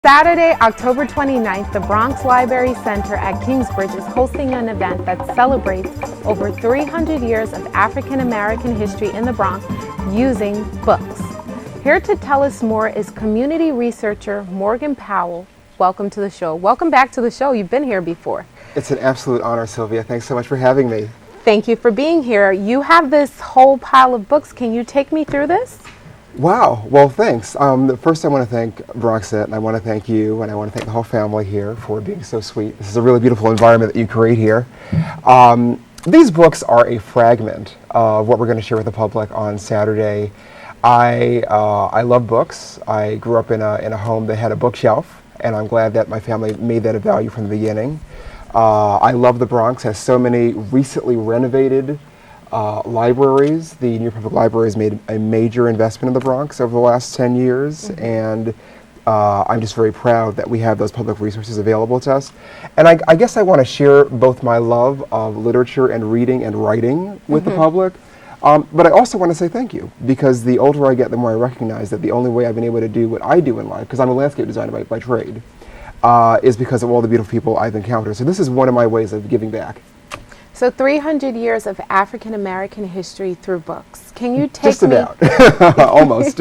Saturday, October 29th, the Bronx Library Center at Kingsbridge is hosting an event that celebrates over 300 years of African American history in the Bronx using books. Here to tell us more is community researcher Morgan Powell. Welcome to the show. Welcome back to the show. You've been here before. It's an absolute honor, Sylvia. Thanks so much for having me. Thank you for being here. You have this whole pile of books. Can you take me through this? Wow. Well, thanks. First, I want to thank Bronxit, and I want to thank you, and I want to thank the whole family here for being so sweet. This is a really beautiful environment that you create here. These books are a fragment of what we're going to share with the public on Saturday. I love books. I grew up in a home that had a bookshelf, and I'm glad that my family made that a value from the beginning. I love the Bronx. Has so many recently renovated libraries. The New York Public Library has made a major investment in the Bronx over the last 10 years, and I'm just very proud that we have those public resources available to us. And I guess I want to share both my love of literature and reading and writing with the public, but I also want to say thank you, because the older I get, the more I recognize that the only way I've been able to do what I do in life, because I'm a landscape designer by trade, is because of all the beautiful people I've encountered. So this is one of my ways of giving back. So 300 years of African American history through books. Can you take Just about. Almost.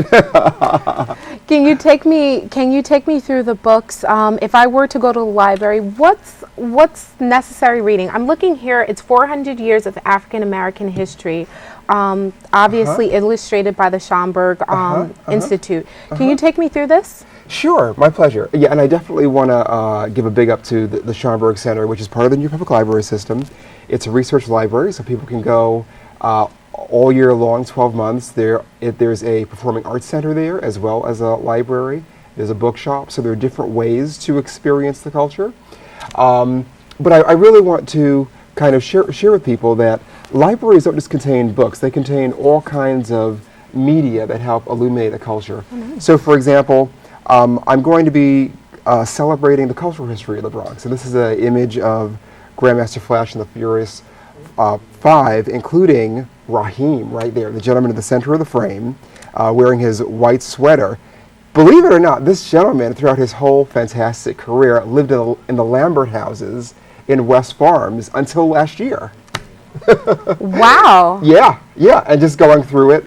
Can you take me through the books? If I were to go to the library, what's necessary reading? I'm looking here. It's 400 years of African American history, obviously illustrated by the Schomburg Institute. Can you take me through this? Sure, my pleasure. Yeah, and I definitely want to give a big up to the Schomburg Center, which is part of the New York Public Library system. It's a research library, so people can go all year long, 12 months. There's a performing arts center there, as well as a library. There's a bookshop, so there are different ways to experience the culture. But I really want to kind of share with people that libraries don't just contain books. They contain all kinds of media that help illuminate a culture. So, for example, I'm going to be celebrating the cultural history of the Bronx. And this is an image of Grandmaster Flash and the Furious Five, including Raheem right there, the gentleman in the center of the frame, wearing his white sweater. Believe it or not, this gentleman, throughout his whole fantastic career, lived in the Lambert houses in West Farms until last year. Wow. Yeah, and just going through it.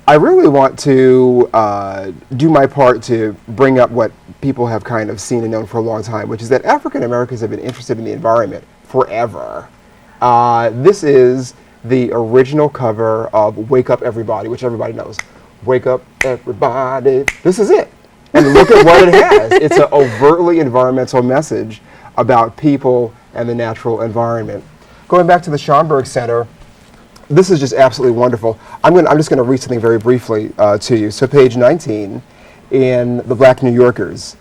I really want to do my part to bring up what people have kind of seen and known for a long time, which is that African Americans have been interested in the environment forever. This is the original cover of Wake Up Everybody, which everybody knows. Wake up everybody. This is it. And look at what it has. It's an overtly environmental message about people and the natural environment. Going back to the Schomburg Center, this is just absolutely wonderful. I'm just going to read something very briefly to you. So page 19 in the Black New Yorkers.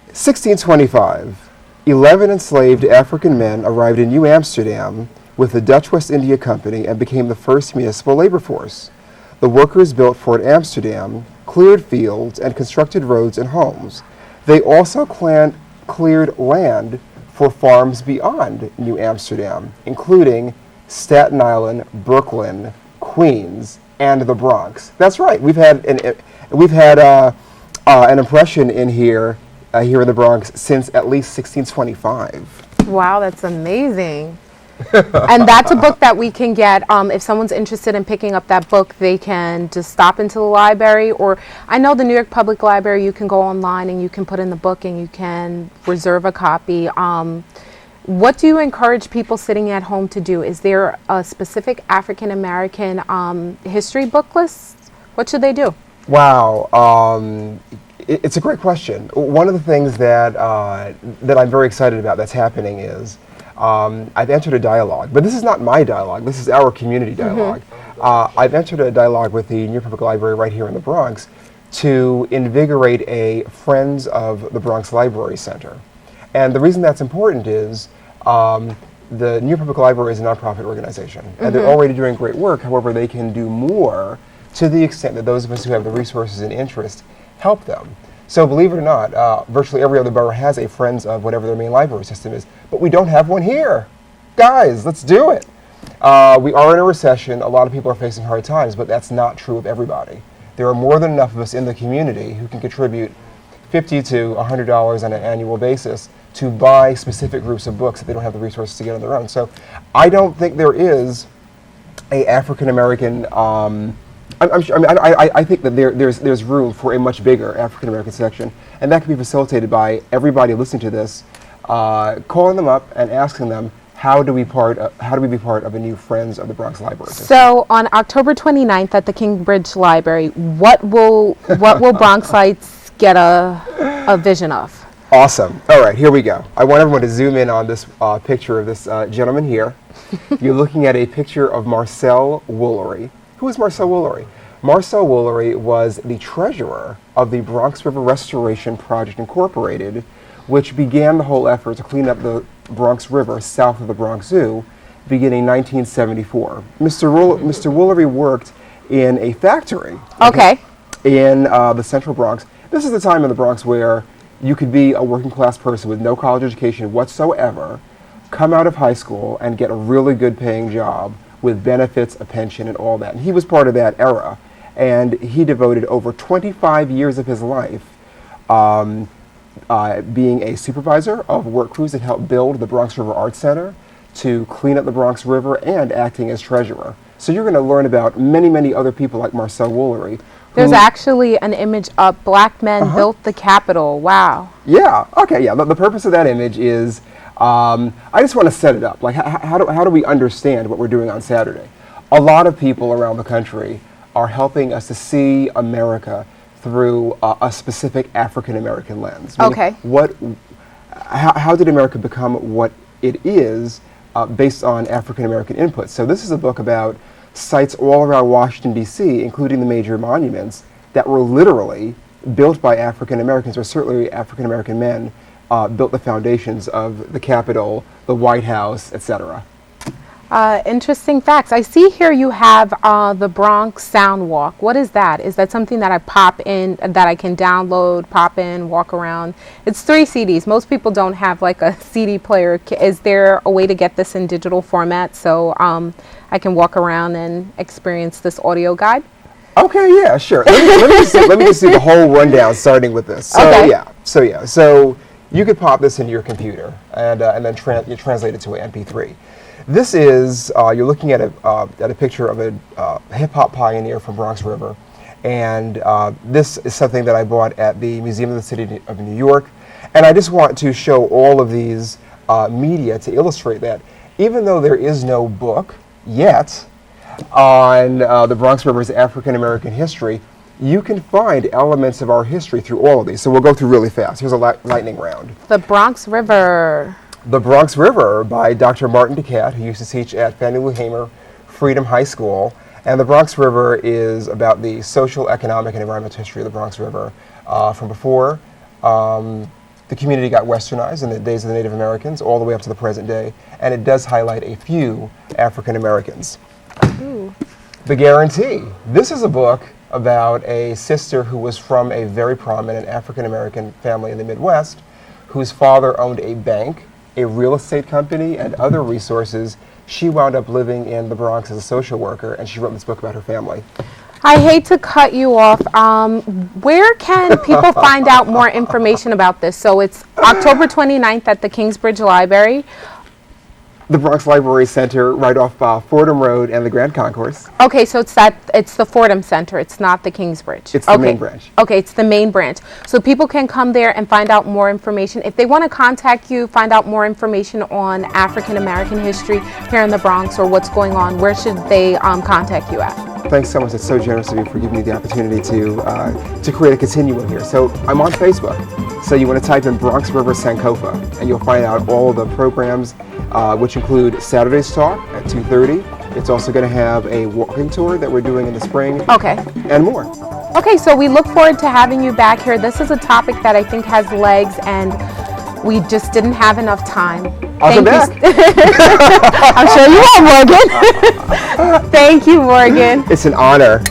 1625, 11 enslaved African men arrived in New Amsterdam with the Dutch West India Company and became the first municipal labor force. The workers built Fort Amsterdam, cleared fields, and constructed roads and homes. They also cleared land for farms beyond New Amsterdam, including Staten Island, Brooklyn, Queens, and the Bronx. That's right. We've had an impression in here in the Bronx since at least 1625. Wow, that's amazing. And that's a book that we can get. If someone's interested in picking up that book, they can just stop into the library. Or I know the New York Public Library, you can go online and you can put in the book and you can reserve a copy. What do you encourage people sitting at home to do? Is there a specific African American history book list? What should they do? Wow, it's a great question. One of the things that I'm very excited about that's happening is I've entered a dialogue, but this is not my dialogue. This is our community dialogue. I've entered a dialogue with the New York Public Library right here in the Bronx to invigorate a Friends of the Bronx Library Center. And the reason that's important is the New York Public Library is a nonprofit organization, and they're already doing great work. However, they can do more to the extent that those of us who have the resources and interest help them. So believe it or not, virtually every other borough has a Friends of whatever their main library system is, but we don't have one here. Guys, let's do it. We are in a recession. A lot of people are facing hard times, but that's not true of everybody. There are more than enough of us in the community who can contribute $50 to $100 on an annual basis to buy specific groups of books that they don't have the resources to get on their own. So I don't think there is a African American. I'm sure, I think that there's room for a much bigger African American section, and that can be facilitated by everybody listening to this, calling them up and asking them, how do we be part of a new Friends of the Bronx Library system? So on October 29th at the Kingsbridge Library, what will Bronxites get a vision of? Awesome. All right, here we go. I want everyone to zoom in on this picture of this gentleman here. You're looking at a picture of Marcel Woolery. Who is Marcel Woolery? Marcel Woolery was the treasurer of the Bronx River Restoration Project Incorporated, which began the whole effort to clean up the Bronx River south of the Bronx Zoo beginning 1974. Mr. Woolery worked in a factory in the Central Bronx. This is the time in the Bronx where you could be a working class person with no college education whatsoever, come out of high school and get a really good paying job with benefits, a pension, and all that. And he was part of that era, and he devoted over 25 years of his life being a supervisor of work crews that helped build the Bronx River Arts Center, to clean up the Bronx River, and acting as treasurer. So you're going to learn about many, many other people like Marcel Woolery. There's actually an image up, Black men built the Capitol. Wow. Yeah, okay, yeah. The purpose of that image is, I just want to set it up. Like, how do we understand what we're doing on Saturday? A lot of people around the country are helping us to see America through a specific African American lens. Okay. How did America become what it is based on African American input? So this is a book about sites all around Washington, D.C., including the major monuments that were literally built by African Americans, or certainly African American men, built the foundations of the Capitol, the White House, etc. Interesting facts. I see here you have the Bronx Sound Walk. What is that? Is that something that I pop in, that I can download, pop in, walk around? It's 3 CDs. Most people don't have like a CD player. Is there a way to get this in digital format so I can walk around and experience this audio guide? Okay, yeah, sure. Let me just do the whole rundown, starting with this. So you could pop this into your computer and then you translate it to an MP3. This is you're looking at a picture of a hip hop pioneer from Bronx River, and this is something that I bought at the Museum of the City of New York, and I just want to show all of these media to illustrate that even though there is no book yet on the Bronx River's African American history, you can find elements of our history through all of these. So we'll go through really fast. Here's a lightning round. The Bronx River. The Bronx River by Dr. Martin DeCat, who used to teach at Fannie Lou Hamer Freedom High School. And the Bronx River is about the social, economic, and environmental history of the Bronx River from before the community got westernized in the days of the Native Americans all the way up to the present day. And it does highlight a few African Americans. The Guarantee. This is a book about a sister who was from a very prominent African American family in the Midwest, whose father owned a bank, a real estate company, and other resources. She wound up living in the Bronx as a social worker, and she wrote this book about her family. I hate to cut you off. Where can people find out more information about this? So it's October 29th at the Kingsbridge Library. The Bronx Library Center, right off Fordham Road and the Grand Concourse. Okay, so it's the Fordham Center. It's not the Kingsbridge. It's the main branch. Okay, it's the main branch. So people can come there and find out more information. If they want to contact you, find out more information on African American history here in the Bronx or what's going on, where should they contact you at? Thanks so much. It's so generous of you for giving me the opportunity to create a continuum here. So I'm on Facebook. So you want to type in Bronx River Sankofa, and you'll find out all of the programs, which include Saturday's Talk at 2:30. It's also going to have a walking tour that we're doing in the spring. Okay. And more. Okay, so we look forward to having you back here. This is a topic that I think has legs, and we just didn't have enough time. I'll come back. I'm sure you will, Morgan. Thank you, Morgan. It's an honor.